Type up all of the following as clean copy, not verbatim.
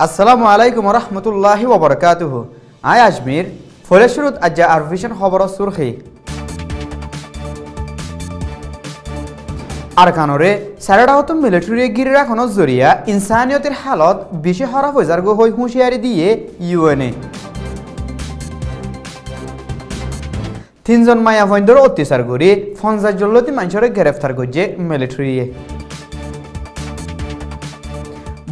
আসসালামু আলাইকুম রহমতুল্লাহি ওবরকাতুহু। আই আজমির ফলেশুরুত আজ্জা আরভিশন খবর সুরখি আরকানরে সারাডাহতম মিলিটারি গিরে রাখানোর জরিয়া ইনসানিয়তের হালত বেশি খারাপ হয়ে যার হই হুঁশিয়ারি দিয়ে ইউএনএ। তিনজন মায়া ভৈন্দর অত্যাচার করে 50 জল্লতি মানুষের গ্রেফতার করছে মিলিটারিয়ে।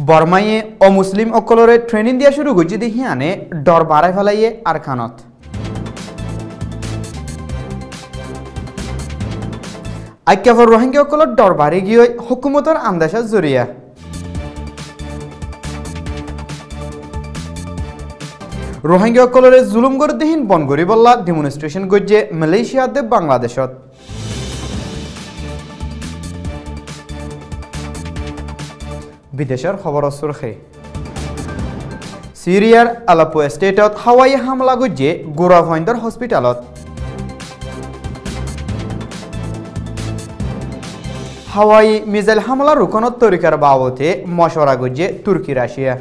বর্মাইয়ে অমুসলিম অকলরে ট্রেনিং দিয়া শুরু করছে দেখি আনে ডর বাড়াই ফেলাইয়ে আরকানত। আইক্যাফর রোহিঙ্গা অকলর ডর বাড়ি গিয়ে হুকুমতের আন্দাজের জরিয়া। রোহিঙ্গা অকলরে জুলুম করে দেহীন বন করি বল্লা ডেমনস্ট্রেশন করছে মালয়েশিয়াতে বাংলাদেশত। বিদেশের খবর সুরখে সিরিয়ার আলাপ্পো স্টেটত হাওয়াই হামলা গজ্জে গোরাভয়ন্দর হসপিটালত। হাওয়াই মিসাইল হামলা রুকনত তরিকার বাবতে মশওয়ারা গজ্জে তুর্কি রাশিয়া।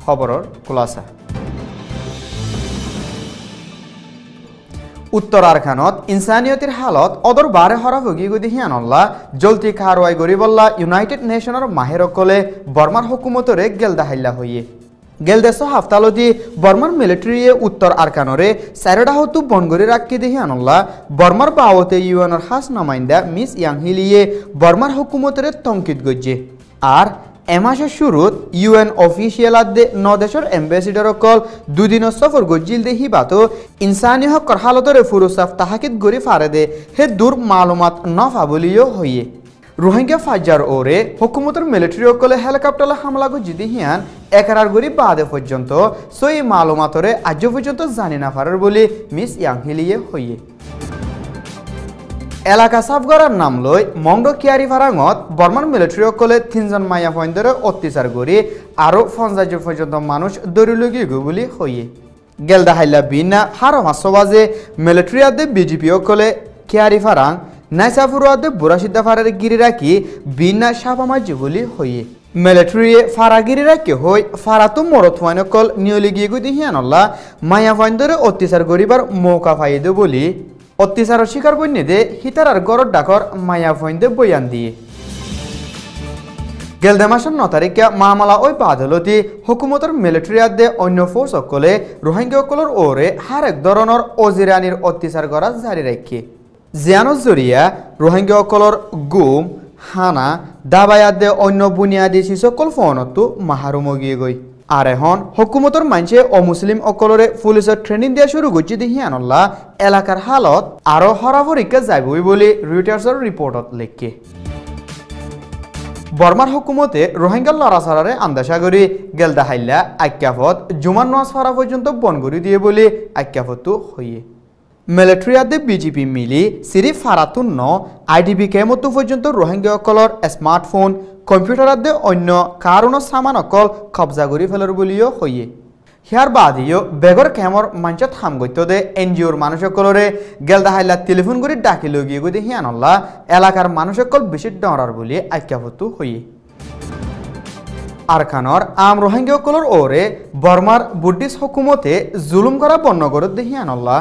খবরের খুলাসা। উত্তর আরকানত ইনসানিয়তের হালত অদর বারে হরা ভগি গদি হিয়ানল্লা জলতি কারওয়াই গরিবল্লা ইউনাইটেড নেশনের মাহেরকলে বর্মার হুকুমতরে গেলদা হাইল্লা হইয়ে গেলদেশ হাফতালতি বর্মার মিলিটারিয়ে উত্তর আরকানরে সাইরডাহতু বনগরি রাখি দি হিয়ানল্লা বর্মার বাওতে ইউএনের খাস নামাইন্দা মিস ইয়াংহিলিয়ে বর্মার হুকুমতরে তঙ্কিত গজ্জে। আর এমাসের শুরুত ইউএন অফিসিয়াল আদে নদেশর এম্বাসিডর অকল দুদিনের সফর গজ্জিল দেহি বাতো ইনসানি হকর হালতরে ফুরুসাফ তাহাকিত গরি ফারে দে হে দূর মালুমাত নফাবলিও হইয়ে। রোহিঙ্গা ফাজ্জার ওরে হুকুমতের মিলিটারি অকলে হেলিকপ্টারে হামলা গজ্জি হিয়ান একার গরি বাদে পর্যন্ত সই মালুমাতরে আজ পর্যন্ত জানি না পারার বলে মিস ইয়াংহিলিয়ে হইয়ে। এলাকা সাফ করার নাম লই মংড কিয়ারি ফারাঙত বর্মার মিলিটারি অকলে 3 জন মায়া ফৈন্দরে অত্যাচার করে আরো 50 পর্যন্ত মানুষ দরিলগি বলি হইয়ে। গেলদা হাইলা বিনা হারো 500 বাজে মিলিটারি আদে বিজেপি অকলে কিয়ারি ফারাং নাইসাফুর আদে বুড়াসিদ্ধা ফারারে গিরি রাখি বিনা সাপামাজ বলি হইয়ে। মিলিটারি ফারাগিরি রাখি হই ফারাতু মরত ফাইনকল নিয়লিগি গুদি হিয়ানল্লা মায়া ফৈন্দরে অত্যাচার করিবার মৌকা ফাইদে বলি অত্যাচারের শিকার বন্যে দে হিতারার গড় ডাকর মায়া ফৈন্দে বয়ান দিয়ে। গেলদে মাসের 9 তারিখে মামলা ওই আদালতে হুকুমতের মিলিটারি আদে অন্য ফোর্স অকলে রোহিঙ্গা অকলর ওরে হার এক ধরনের অজিরানির অত্যাচার করা জারি রাখে। জিয়ানোর জরিয়া রোহিঙ্গা অকলর গুম হানা দাবায়াদে অন্য বুনিয়াদী শিসকল ফোনতো মাহারুমগিয়ে গই। আর এখন হুকুমতর মানছে অমুসলিম অকলরে পুলিশের ট্রেনিং দিয়া শুরু করছে দেখি আনল্লা এলাকার হালত আরো হরাফরিকা যাইবই বলে রয়টার্সের রিপোর্টত লেখে। বর্মার হুকুমতে রোহিঙ্গা লড়াছাড়ারে আন্দাজা করে গেলদা হাইল্লা আক্যাফত জুমান নামাজ পড়া পর্যন্ত বন করে দিয়ে বলে আক্যাফত হইয়ে। মিলিটারি আদে বিজেপি মিলি সিরি ফারাতুন আইডিবি কেমতো পর্যন্ত রোহিঙ্গা অকলর স্মার্টফোন কম্পিউটার আদে অন্য কারণ সামান অকল কবজা করে ফেলার বলিও হইয়ে। হিয়ার বাদিও বেগর কেমর মাঞ্চত হাম গত্য দে এনজিওর মানুষ অকলরে গেলদা হাইলা টেলিফোন করে ডাকি লগিয়ে গই দেখি আনল্লা এলাকার মানুষ অকল বেশি ডরার বলি আজ্ঞাপত্য হইয়ে। আরকানর আম রোহিঙ্গা অকলর ওরে বর্মার বুদ্ধিস্ট হুকুমতে জুলুম করা বন্ধ করে দেখি আনল্লা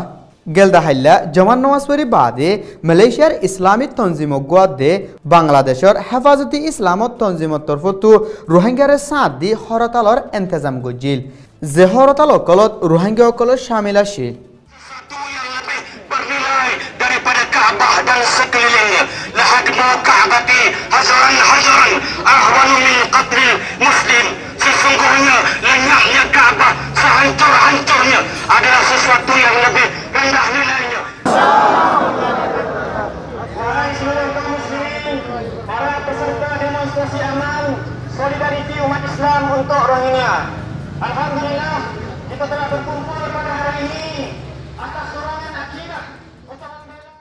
গেলদা হাইল্লা জমান নামাজ পড়ি বাদে মালয়েশিয়ার ইসলামিক তঞ্জিম দে বাংলাদেশের হেফাজতি ইসলামত তঞ্জিমত তরফতো রোহিঙ্গারে সাঁত দি হরতালর এন্তেজাম গজ্জিল যে হরতাল অকলত রোহিঙ্গা অকলত শামিল আসিল। adalah sesuatu yang lebih rendah nilainya. Seluruh kaum muslimin, para peserta demonstrasi aman solidariti umat Islam untuk Rohingya. Alhamdulillah kita telah berkumpul pada hari ini atas dorongan akidah untuk membela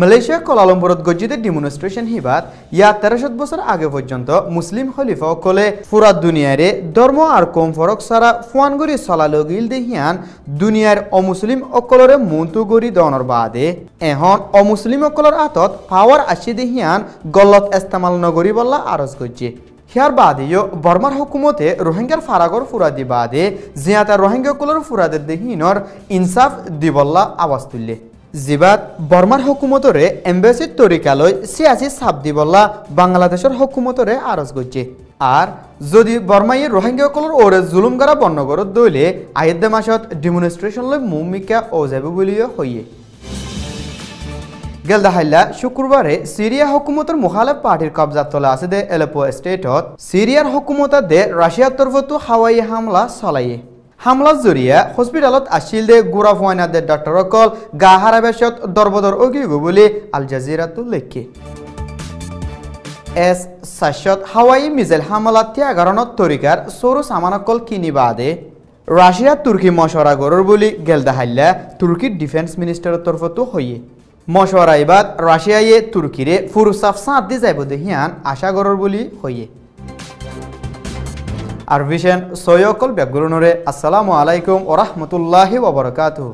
Malaysia কোলালামপুরত গজ্জিতে demonstration হিবাত 1300 বছর আগে পর্যন্ত মুসলিম খলিফা সকলে পুরা দুনিয়ারে ধর্ম আর কম ফরক সারা ফুয়ানগরি চলালগিল দেহিয়ান দুনিয়ার অমুসলিম অকলরে মন্তু গরি দনৰ বাদে এখন অমুসলিম অকলর আতত পাওয়ার আসি দেহিয়ান গলত ইস্তেমাল নগরী বল্লা আরজ গজ্জে হিয়ার বাদেও বর্মার হুকুমতে রোহিঙ্গার ফারাগর ফুরাদি বাদে জিয়াতা রোহিঙ্গা কুলর ফুরাদের দেহিনর ইনসাফ দিবল্লা আওয়াজ তুললে জিবাত বর্মার হুকুমতরে এম্বাসির তরিকালৈ সিয়াসি সাপ দিবল্লা বাংলাদেশের হুকুমতরে আরজ গজ্জে আর যদি বর্মাই রোহিঙ্গাসকলৰ ওরে জুলুম করা বন্ধ করত দইলে আয়েদ্দে মাসত ডেমনস্ট্রেশন লৈ মুমিকা ও যাব বলিও হইয়ে গেলদাহাইলা শুক্রবারে সিরিয়া হুকুমতের মুখালেফ পার্টির কবজা তলে আছে দে এলেপো স্টেটত সিরিয়ার হুকুমত দে রাশিয়ার তরফতো হাওয়াই হামলা চলাইয়ে হামলার জরিয়া হসপিটালত আসিল দে গুড়া ফুয়াইনা দে ডক্টর অকল গা হারাবেশত দরবদর অগিগো বলে আল জাজিরাতো লেখে S-700 হাওয়াই মিসাইল হামলা ত্যাগারণত তরিকার সৌর সামানকল কিনি বাদে রাশিয়া তুর্কি মশওয়ারা গরর বলি গেলদাহাইলা তুর্কির ডিফেন্স মিনিস্টারের তরফতো হইয়ে মশওয়ারা ইবাদ রাশিয়ায়ে তুর্কিরে ফুরুসাফ সাঁত দি যাইব দেহিয়ান আশা গরর বলি হইয়ে আর ভিশন সৈয়কল ব্যাকগুরুনরে আসসালামু আলাইকুম ওয়া রাহমাতুল্লাহি ওয়া বারাকাতুহু।